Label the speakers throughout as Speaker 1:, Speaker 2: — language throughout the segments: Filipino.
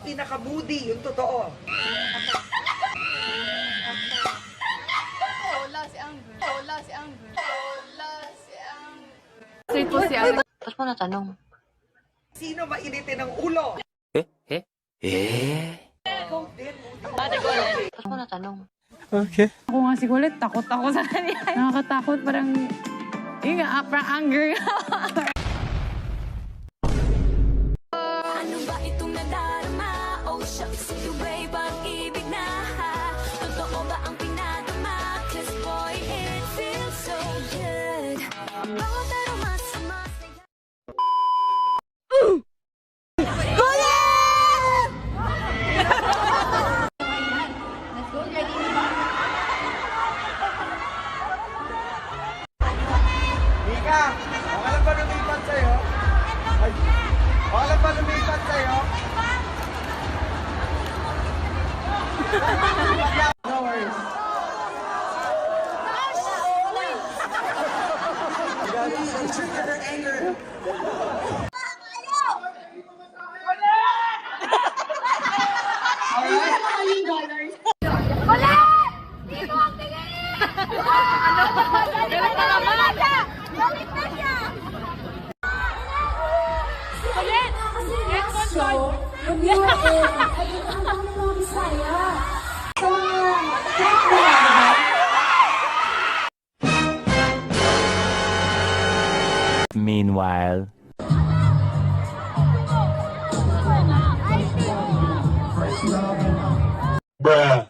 Speaker 1: pinaka-moody, yung totoo.
Speaker 2: Wala si Amber. Wala si Amber. Wala si Amber. Sweet po si Alex.
Speaker 3: Ba't mo natanong?
Speaker 1: Sino mainitin ng ulo? Ikaw din, moody.
Speaker 3: Ba't mo natanong?
Speaker 2: Ako nga si Kulit, takot ako sa kanya. Nakakatakot, parang, yun nga, parang anger.
Speaker 4: Ano ba itong nadarama? Oh, shucks, ito ba'y pag-ibig na? Totoo ba ang pinadama? 'Cause boy, it feels so good. Bawat aroma sumasaya.
Speaker 1: Mika, okay lang ba lumipat sa'yo? Ay, okay lang ba lumipat sa'yo? No worries. You gotta trigger her anger.
Speaker 5: Meanwhile. Bruh.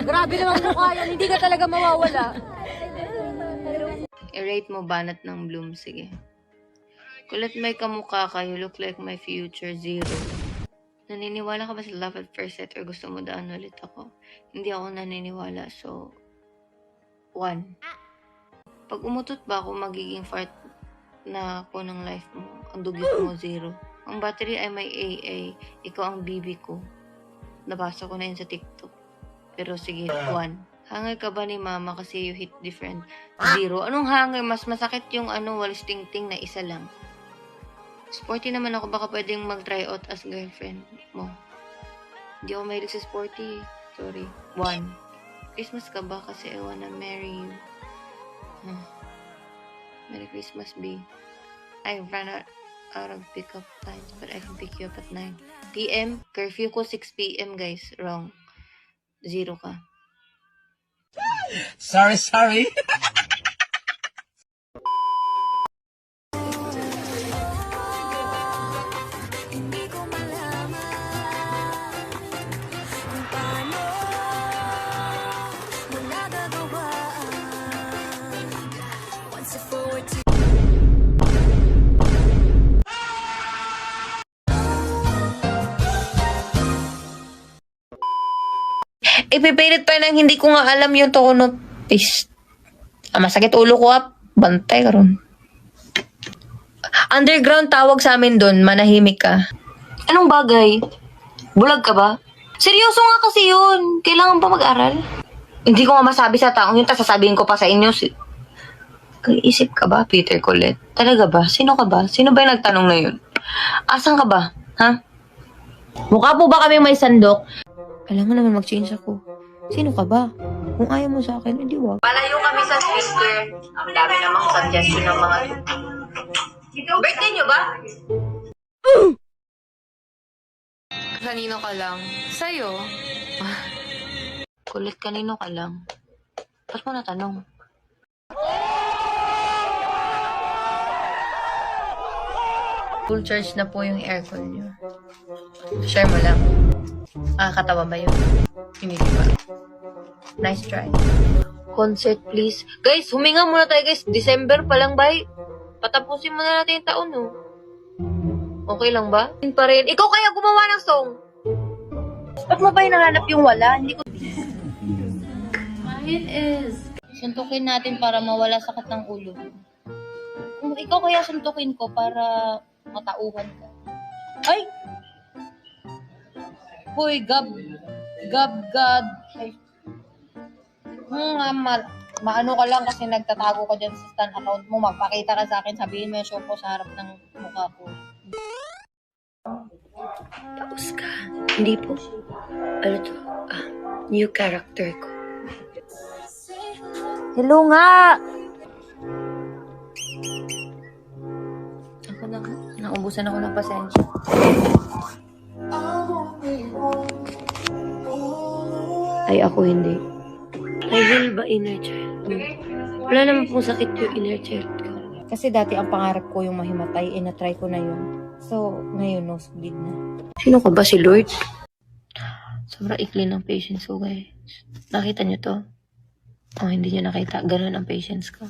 Speaker 6: Grabe naman mukha yan. Hindi ka talaga mawawala.
Speaker 3: I-rate mo banat ng Bloom. Sige. Kulit may kamukha ka. You look like my future 0. Naniniwala ka ba sa love at first sight or gusto mo daan ulit ako? Hindi ako naniniwala. So, 1. Pag umutot ba ako, magiging part na ako ng life mo. Ang dugyot mo 0. Ang battery ay may AA. Ikaw ang BB ko. Nabasa ko na yun sa TikTok. Pero sige, 1. Hangay ka ba ni mama kasi you hit different? 0. Anong hangay? Mas masakit yung walis ting-ting na isa lang. Sporty naman ako. Baka pwedeng mag-try out as girlfriend mo. Hindi ako mahilig sa sporty. Sorry. 1. Christmas ka ba? Kasi I wanna marry you. Merry Christmas, B. I ran out of pickup times, but I can pick you up at 9 p.m. Curfew ko 6 p.m. guys. Wrong. 0 ka.
Speaker 5: Sorry.
Speaker 4: Hindi ko malaman kung paano mo nagagawa. Once a forward to
Speaker 3: Ipipilit pa nang hindi ko nga alam yung tono. Peace. Masakit ulo ko Bantay ka ron. Underground tawag sa amin doon. Manahimik ka. Anong bagay? Bulag ka ba? Seryoso nga kasi yun. Kailangan pa mag-aral. Hindi ko nga masabi sa taong yun. Tapos sasabihin ko pa sa inyo. Isip ka ba, Peter Colette? Talaga ba? Sino ka ba? Sino ba yung nagtanong na yun? Asan ka ba? Ha? Mukha po ba kaming may sandok? Alam mo naman mag-change ako. Sino ka ba? Kung ayaw mo sa akin, edi wag. Palayo kami sa speaker. Ang dami namang suggestion ng mga birthday nyo ba?
Speaker 2: Kanino ka lang? Sa'yo.
Speaker 3: Kulit, kanino ka lang? Ba't mo natanong? Full charge na po yung aircon nyo. Share mo lang. Katawa ba yun? Hindi ba? Nice try. Concert, please. Guys, huminga muna tayo, guys. December pa lang, bye. Patapusin muna natin yung taon, no? Okay lang ba? Yun pa rin. Ikaw kaya gumawa ng song. Ba't mo ba hinahanap yung wala? Hindi ko...
Speaker 2: Mine is...
Speaker 3: Suntukin natin para mawala sakit ng ulo. Kung ikaw kaya suntukin ko para matauhan ka. Ay! Hoy, gab. Ay. Maano ka lang kasi nagtatago ka dyan sa stan account mo. Magpakita ka sa akin, sabihin mo yung show ko sa harap ng mukha ko. Tapos ka. Hindi po. Ano to? New character ko.
Speaker 6: Hello nga!
Speaker 3: Ako na nga. Naubusan ako ng pasensya. Ay, ako hindi. I will ba inner child? Wala naman pong sakit yung inner child ko. Kasi dati ang pangarap ko yung mahimatay, na-try ko na yun. So, ngayon, nosebleed na. Sino ka ba? Si Lord? Sobrang ikli ng patience ko, guys. Nakita niyo to? Oh, hindi niyo nakita. Ganun ang patience ko.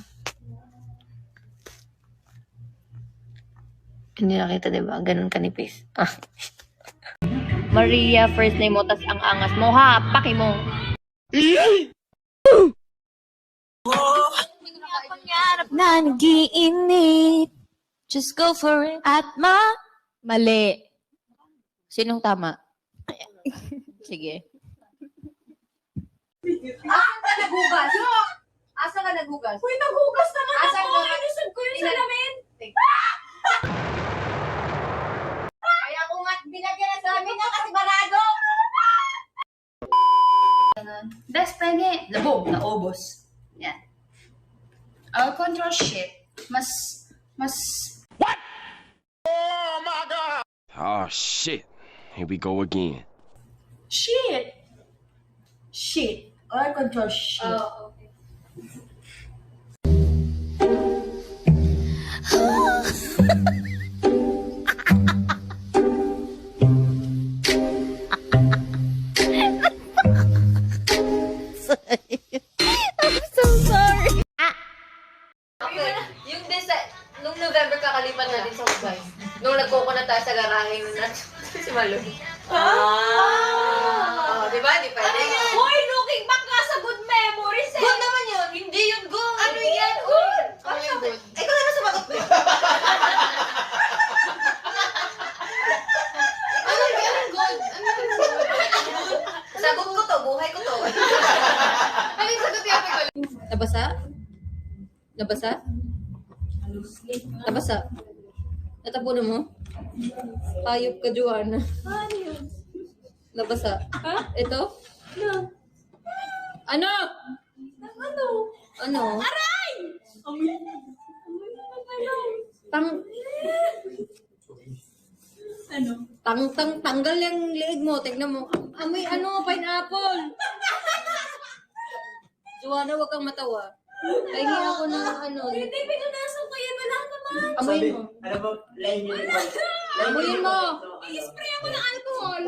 Speaker 3: Hindi nakita, diba? Ganun kanipis. Maria, first name mo, tas ang angas mo, ha? Paki mo.
Speaker 4: Pangarap na nag-iinit. Just go for it. At
Speaker 3: Mali. Sinong tama? Sige.
Speaker 6: Asan ka naghugas? Asan ka naghugas? Uy, naghugas naman ako! Inusog ko yung salamin! Kaya ko nga binagyan ng salamin na kasi barado!
Speaker 7: Best pwede. Labog, naubos. Yan. Our control shit. Mas...
Speaker 8: Oh shit. Here we go again.
Speaker 7: Shit! Our control shit.
Speaker 6: Oh, okay.
Speaker 3: Yung din sa... Nung November kakalipan natin sa Ubay. Nung nagkoko na tayo sa garahe nung si Malo. Di ba? Di pwede.
Speaker 6: Hoy, looking back nga sa good memories eh!
Speaker 3: Good naman yun. Hindi yun good.
Speaker 6: Ano yan? Good!
Speaker 3: Ano yung good? Ikaw naman sumagot ko. Ano yung good? Ano yung good? Sagot ko to. Buhay ko to. Ano yung sagot yung ko? Nabasa? Nabasa? Nabasa? Natapunan mo? Hayop ka, Joanna. Nabasa? Ha? Ito? No. Ano? Ano? Ano? Aray! Tanggal yung leeg mo. Tignan mo. Amoy pineapple. Joanna, wag kang matawa. Pahingi ako ng
Speaker 6: Hindi, pinunasan ko yan. Wala naman.
Speaker 3: Amoyin mo.
Speaker 1: Ano ba? Line yun.
Speaker 3: Amoyin mo.
Speaker 6: I-spray ako ng alcohol.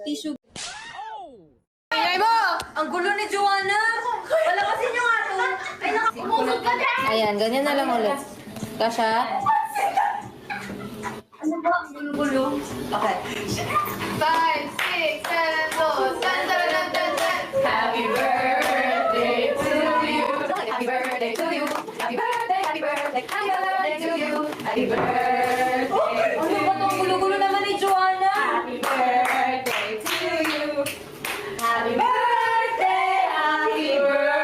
Speaker 3: Tissue. Ingay mo! Ang gulo ni Joanna! Palakasin niyo nga to!
Speaker 6: Umusog ka na!
Speaker 3: Ayan, ganyan na lang ulit. Kasha?
Speaker 6: Ano ba? Ang gulo-gulo.
Speaker 3: Okay.
Speaker 7: 5, 6, 7, 2, Happy birthday to you. Happy birthday to you. Happy birthday, happy birthday, happy birthday to you. Happy birthday.
Speaker 3: Ano ba itong gulo-gulo naman ni Joanna?
Speaker 7: Happy birthday to you. Happy birthday, happy birthday.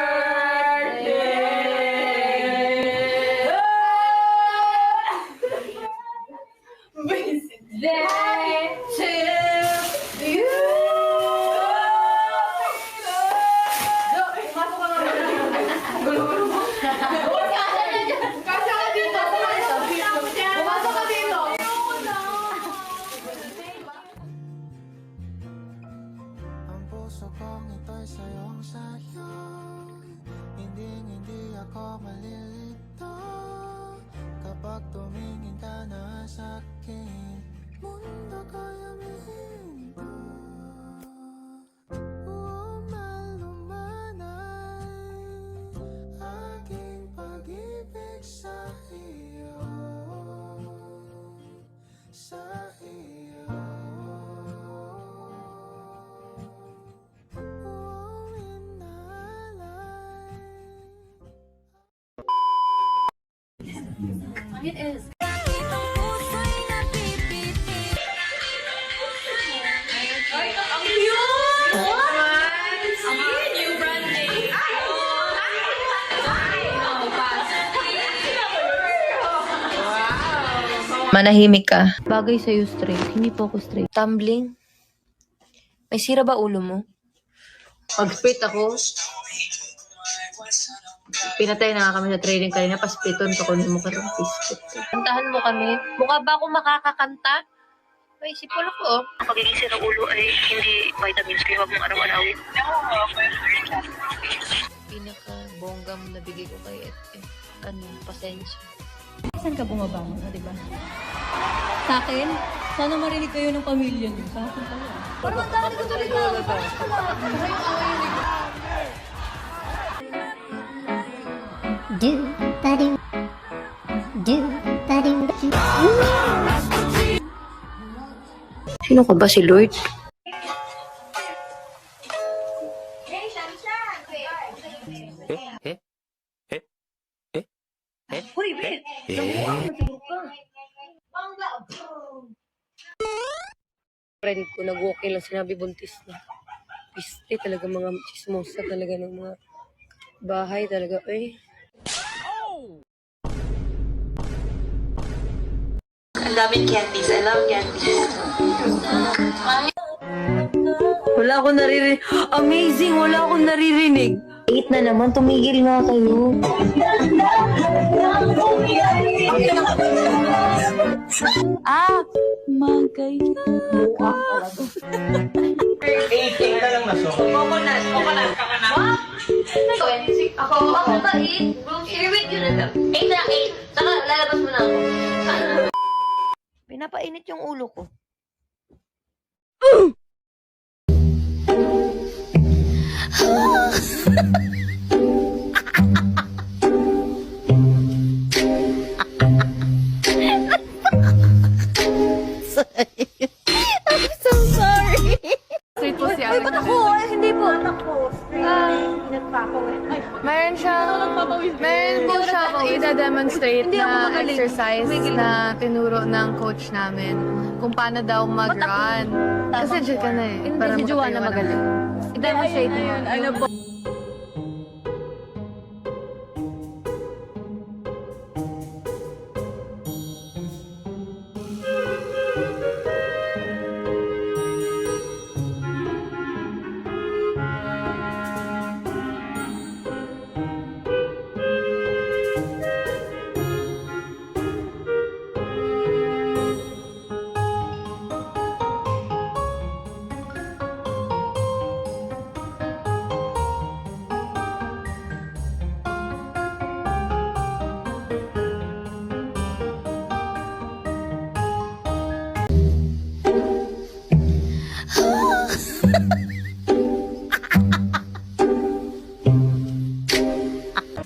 Speaker 7: Birthday to you. Kasya ka dito. Pumasok ka dito.
Speaker 9: Ang puso kong ito'y sayong-sayo. Hindi ako malilito kapag tumingin ka na sa'kin. Mundo ko'y umihinto. Malumanay aking pag-ibig sa iyo. Sa iyo. Inalay
Speaker 6: It is. Ang cute! New branding.
Speaker 3: Manahimik ka. Bagay sa'yo straight. Hindi po ako straight. Tumbling? May sira ba ulo mo? Pag-split ako, pinatay na nga kami sa training kanina, paspiton ko kunin mo ka ng biscuit. Kantahan mo kami. Mukha ba ako makakakanta? May sipol ako.
Speaker 10: Ang pagiging sira ulo ay hindi vitamins kaya huwag mong araw-arawin.
Speaker 3: Pinaka-bongga mo nabigay ko kay FF. Ano, pasensya.
Speaker 6: Saan ka bumabangon, di ba? Sa akin? Sana marinig kayo ng pamilya niyo. Sa akin pala. Parang ang dami ko tuloy na.
Speaker 3: Sino ka ba, si Lord? Friend ko, nag-walking lang, sinabi buntis na. Piste talaga, mga chismosa talaga ng mga bahay talaga. Ay.
Speaker 10: Ang daming candies. I love candies.
Speaker 3: Wala akong naririnig. Amazing! Wala akong naririnig. 8 na naman. Tumigil nga kayo. Magkaya ka.
Speaker 1: 18 na lang na so.
Speaker 10: Coconut ka na. Ako ba 8? Share with you na lang. 8 na 8. Saka lalabas mo na ako.
Speaker 3: Pinapainit yung ulo ko.
Speaker 2: Straight po si Ate.
Speaker 6: Hindi po. Anak ko.
Speaker 2: Meron po siyang i-demonstrate na exercise na tinuro ng coach namin kung paano daw mag-run. Kasi dyan ka na eh.
Speaker 3: Hindi si Joanna magaling. I-demonstrate mo.
Speaker 2: Ano po?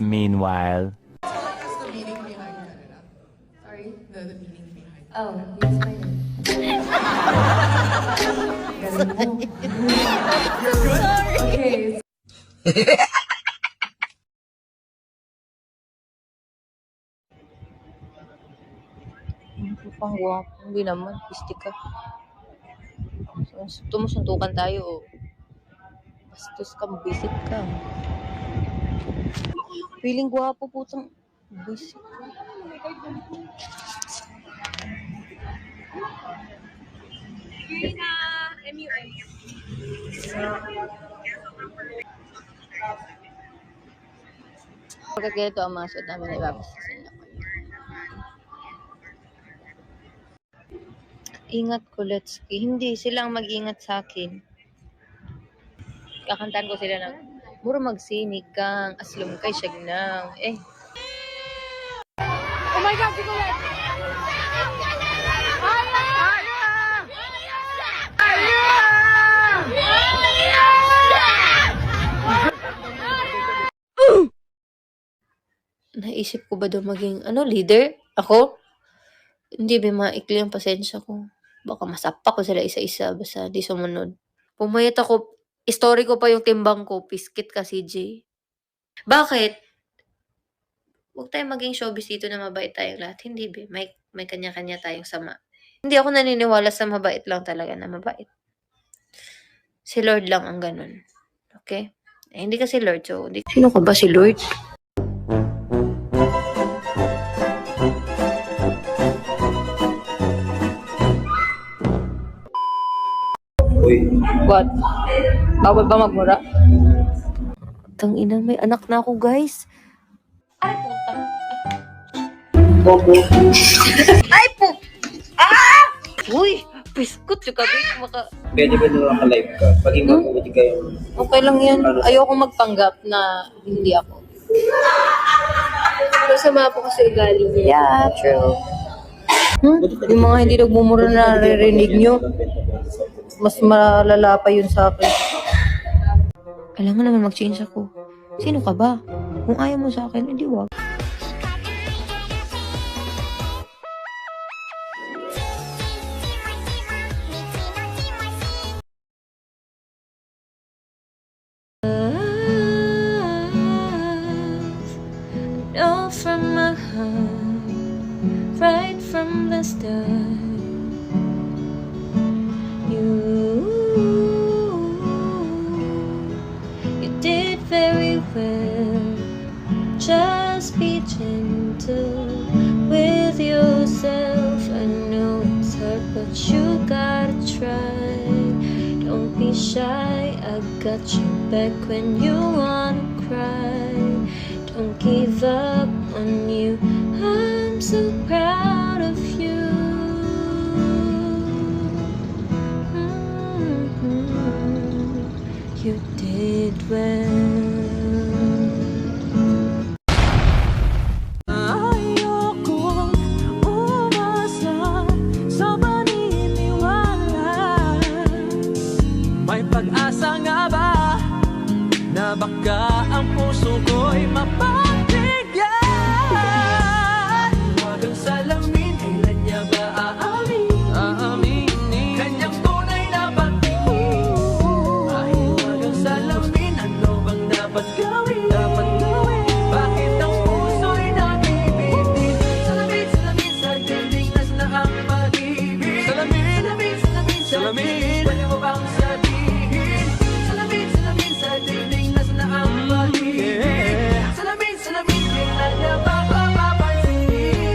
Speaker 5: Meanwhile.
Speaker 3: Oh, yes, my name. Pang guwapo. Hindi naman. Pistik ka. Tumusuntukan tayo. Oh. Bastos ka. Bisit ka. Feeling guwapo putang. Bisit ka. Pagka ganito ang mga suot namin, ibabasasin niya ko. Ingat Kuletsky. Hindi, sila ang mag-ingat sa akin. Kakantaan ko sila ng muro magsinig kang aslum kay Shagnang. Eh.
Speaker 2: Oh my God, si Colette!
Speaker 3: Naisip ko ba daw maging, leader? Ako? Hindi, may maikli ang pasensya ko. Baka masapa ko sila isa-isa, basta di sumunod. Pumayat ako, story ko pa yung timbang ko, piskit ka CJ. Bakit? Huwag tayong maging showbiz dito na mabait tayong lahat. Hindi, be. May kanya-kanya tayong sama. Hindi ako naniniwala sa mabait lang talaga na mabait. Si Lord lang ang ganun. Okay? Eh, hindi kasi Lord, so... Sino ka ba si Lord?
Speaker 6: What? Bawal ba magmura?
Speaker 3: Tangina, may anak na ako, guys. Ay, po! Ah! Uy! Biskot yung kabi.
Speaker 11: Pwede ba nung naka-live ka? Paging mabuti kayo.
Speaker 6: Okay lang yan. Ayoko magpanggap na hindi ako. Masama po kasi ugali niya.
Speaker 3: Yeah, true.
Speaker 6: Yung mga hindi nagmumura na naririnig nyo, mas malala pa yun sa akin.
Speaker 3: Alam mo naman mag-change ako. Sino ka ba? Kung ayaw mo sa akin, edi wag.
Speaker 4: know from my heart, right from the start, you did very well. Just be gentle with yourself. I know it's hard, but you gotta try. Don't be shy, I got your back when you wanna cry. Don't give up on you, I'm so proud of you. You did well.